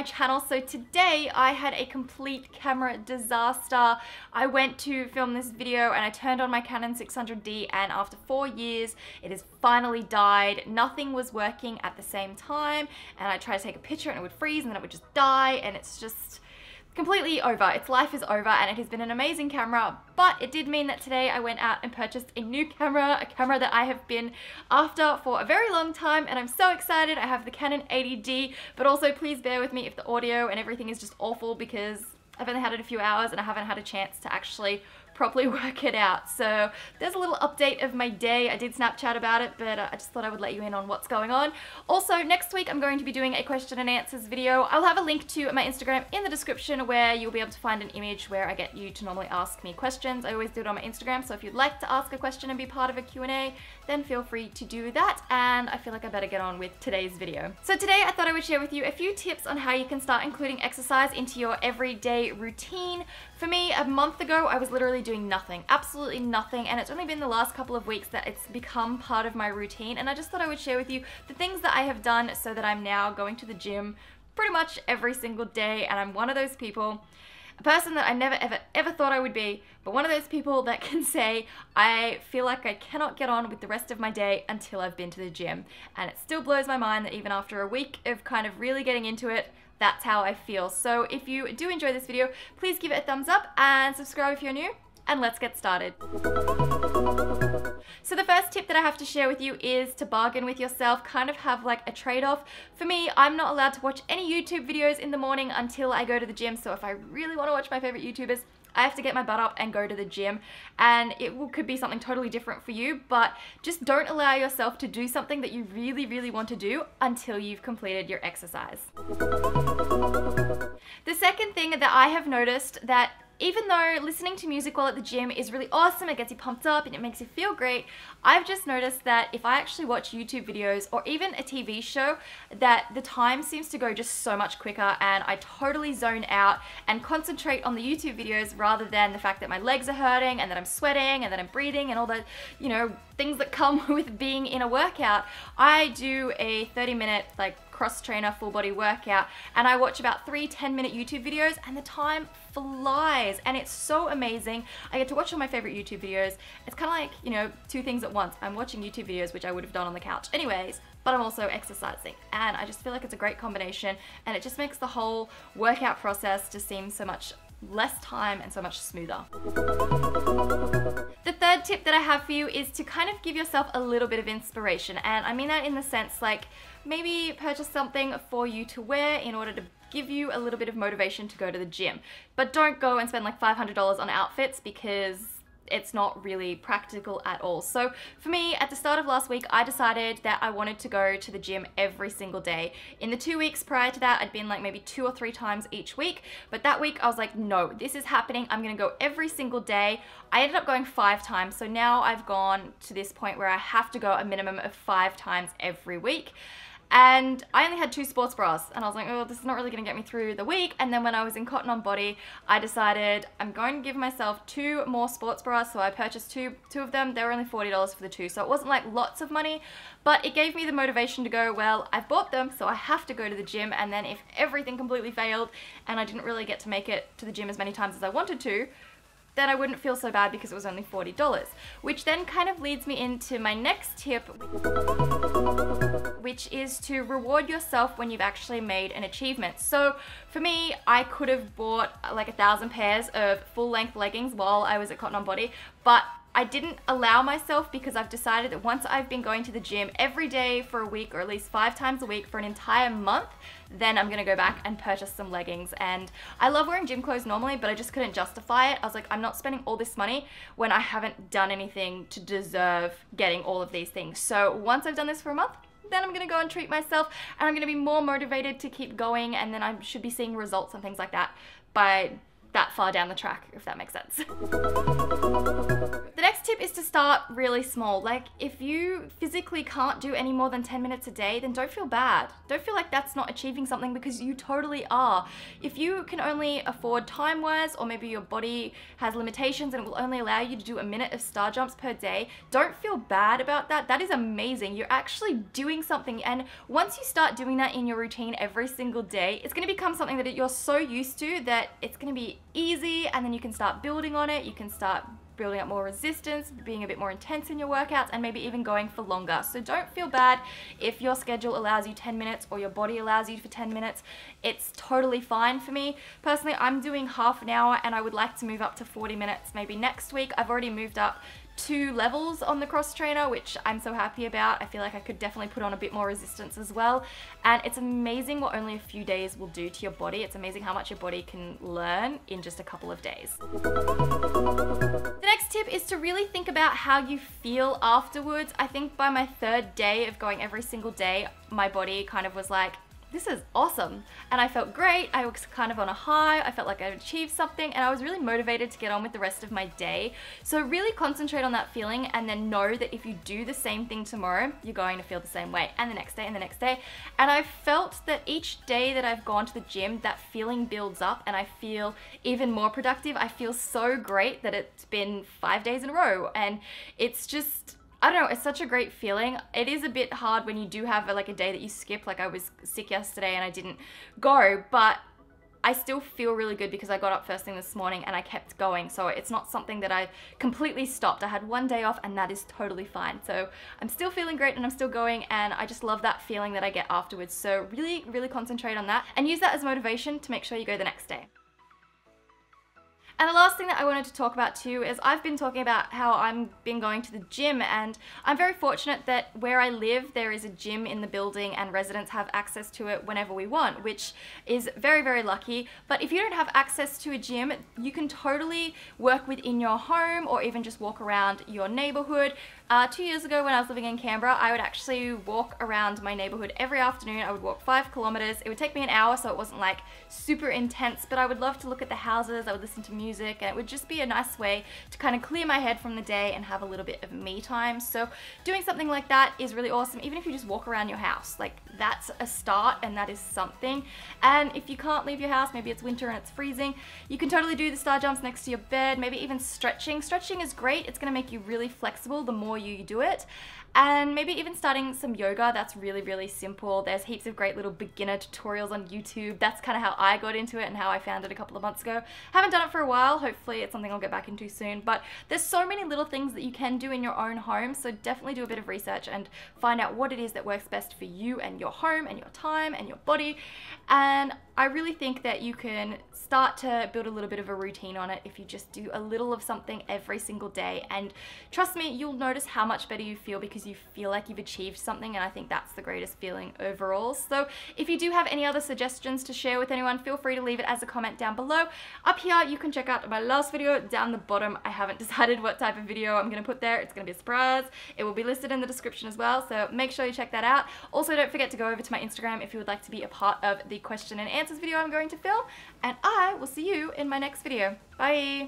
channel. So today I had a complete camera disaster. I went to film this video and I turned on my Canon 600D, and after 4 years it has finally died. Nothing was working at the same time, and I tried to take a picture and it would freeze and then it would just die, and it's just completely over. Its life is over, and it has been an amazing camera, but it did mean that today I went out and purchased a new camera, a camera that I have been after for a very long time, and I'm so excited. I have the Canon 80D, but also please bear with me if the audio and everything is just awful because I've only had it a few hours and I haven't had a chance to actually properly work it out. So there's a little update of my day. I did Snapchat about it, but I just thought I would let you in on what's going on. Also, next week I'm going to be doing a question and answers video. I'll have a link to my Instagram in the description where you'll be able to find an image where I get you to normally ask me questions. I always do it on my Instagram, so if you'd like to ask a question and be part of a Q&A, then feel free to do that. And I feel like I better get on with today's video. So today I thought I would share with you a few tips on how you can start including exercise into your everyday routine. For me, a month ago, I was literally doing nothing, absolutely nothing, and it's only been the last couple of weeks that it's become part of my routine, and I just thought I would share with you the things that I have done so that I'm now going to the gym pretty much every single day. And I'm one of those people, a person that I never ever thought I would be, but one of those people that can say, I feel like I cannot get on with the rest of my day until I've been to the gym. And it still blows my mind that even after a week of kind of really getting into it, that's how I feel. So if you do enjoy this video, please give it a thumbs up and subscribe if you're new, and let's get started. So the first tip that I have to share with you is to bargain with yourself, kind of have like a trade-off. For me, I'm not allowed to watch any YouTube videos in the morning until I go to the gym. So if I really want to watch my favorite YouTubers, I have to get my butt up and go to the gym, and it could be something totally different for you, but just don't allow yourself to do something that you really want to do until you've completed your exercise. The second thing that I have noticed, that even though listening to music while at the gym is really awesome, it gets you pumped up and it makes you feel great, I've just noticed that if I actually watch YouTube videos or even a TV show, that the time seems to go just so much quicker, and I totally zone out and concentrate on the YouTube videos rather than the fact that my legs are hurting and that I'm sweating and that I'm breathing and all the, you know, things that come with being in a workout. I do a 30-minute like cross trainer full body workout, and I watch about 3 10-minute YouTube videos, and the time flies, and it's so amazing. I get to watch all my favorite YouTube videos. It's kind of like, you know, two things at once. I'm watching YouTube videos, which I would have done on the couch anyways, but I'm also exercising, and I just feel like it's a great combination, and it just makes the whole workout process just seem so much less time and so much smoother. The third tip that I have for you is to kind of give yourself a little bit of inspiration, and I mean that in the sense like maybe purchase something for you to wear in order to give you a little bit of motivation to go to the gym. But don't go and spend like $500 on outfits because it's not really practical at all. So for me, at the start of last week, I decided that I wanted to go to the gym every single day. In the 2 weeks prior to that, I'd been like maybe 2 or 3 times each week, but that week I was like, no, this is happening. I'm gonna go every single day. I ended up going 5 times, so now I've gone to this point where I have to go a minimum of 5 times every week. And I only had 2 sports bras, and I was like, oh, this is not really gonna get me through the week. And then when I was in Cotton On Body, I decided I'm going to give myself 2 more sports bras. So I purchased two of them. They were only $40 for the 2, so it wasn't like lots of money, but it gave me the motivation to go, well, I've bought them, so I have to go to the gym. And then if everything completely failed and I didn't really get to make it to the gym as many times as I wanted to, then I wouldn't feel so bad because it was only $40. Which then kind of leads me into my next tip, which is to reward yourself when you've actually made an achievement. So for me, I could have bought like 1,000 pairs of full-length leggings while I was at Cotton On Body, but I didn't allow myself because I've decided that once I've been going to the gym every day for a week, or at least 5 times a week for an entire month, then I'm gonna go back and purchase some leggings. And I love wearing gym clothes normally, but I just couldn't justify it. I was like, I'm not spending all this money when I haven't done anything to deserve getting all of these things. So once I've done this for a month, then I'm gonna go and treat myself, and I'm gonna be more motivated to keep going, and then I should be seeing results and things like that by that far down the track, if that makes sense. The The next tip is to start really small. Like, if you physically can't do any more than 10 minutes a day, then don't feel bad. Don't feel like that's not achieving something, because you totally are. If you can only afford time-wise, or maybe your body has limitations and it will only allow you to do a minute of star jumps per day, don't feel bad about that. That is amazing. You're actually doing something, and once you start doing that in your routine every single day, it's going to become something that you're so used to that it's going to be easy, and then you can start building on it. You can start building up more resistance, being a bit more intense in your workouts, and maybe even going for longer. So don't feel bad if your schedule allows you 10 minutes or your body allows you for 10 minutes. It's totally fine for me. Personally, I'm doing half an hour, and I would like to move up to 40 minutes maybe next week. I've already moved up 2 levels on the cross trainer, which I'm so happy about. I feel like I could definitely put on a bit more resistance as well. And it's amazing what only a few days will do to your body. It's amazing how much your body can learn in just a couple of days. The next tip is to really think about how you feel afterwards. I think by my 3rd day of going every single day, my body kind of was like, this is awesome. And I felt great. I was kind of on a high. I felt like I'd achieved something, and I was really motivated to get on with the rest of my day. So really concentrate on that feeling, and then know that if you do the same thing tomorrow, you're going to feel the same way, and the next day, and the next day. And I've felt that each day that I've gone to the gym, that feeling builds up, and I feel even more productive. I feel so great that it's been 5 days in a row, and it's just, I don't know, it's such a great feeling. It is a bit hard when you do have like a day that you skip. Like, I was sick yesterday and I didn't go, but I still feel really good because I got up first thing this morning and I kept going. So it's not something that I completely stopped. I had 1 day off, and that is totally fine. So I'm still feeling great and I'm still going, and I just love that feeling that I get afterwards. So really, really concentrate on that and use that as motivation to make sure you go the next day. And the last thing that I wanted to talk about too is I've been talking about how I've been going to the gym, and I'm very fortunate that where I live there is a gym in the building and residents have access to it whenever we want, which is very, very lucky. But if you don't have access to a gym, you can totally work within your home or even just walk around your neighborhood. 2 years ago when I was living in Canberra, I would actually walk around my neighborhood every afternoon. I would walk 5 kilometers. It would take me an hour, so it wasn't like super intense, but I would love to look at the houses. I would listen to music, and it would just be a nice way to kind of clear my head from the day and have a little bit of me time. So doing something like that is really awesome. Even if you just walk around your house, like, that's a start, and that is something. And if you can't leave your house, maybe it's winter and it's freezing, you can totally do the star jumps next to your bed, maybe even stretching. Stretching is great. It's going to make you really flexible the more you do it. And maybe even starting some yoga. That's really, really simple. There's heaps of great little beginner tutorials on YouTube. That's kind of how I got into it and how I found it a couple of months ago. Haven't done it for a while. Hopefully it's something I'll get back into soon. But there's so many little things that you can do in your own home. So definitely do a bit of research and find out what it is that works best for you and your home and your time and your body. And I really think that you can start to build a little bit of a routine on it if you just do a little of something every single day. And trust me, you'll notice how much better you feel because you feel like you've achieved something, and I think that's the greatest feeling overall. So if you do have any other suggestions to share with anyone, feel free to leave it as a comment down below. Up here, you can check out my last video. Down the bottom, I haven't decided what type of video I'm going to put there. It's going to be a surprise. It will be listed in the description as well, so make sure you check that out. Also, don't forget to go over to my Instagram if you would like to be a part of the question and answers video I'm going to film, and I will see you in my next video. Bye!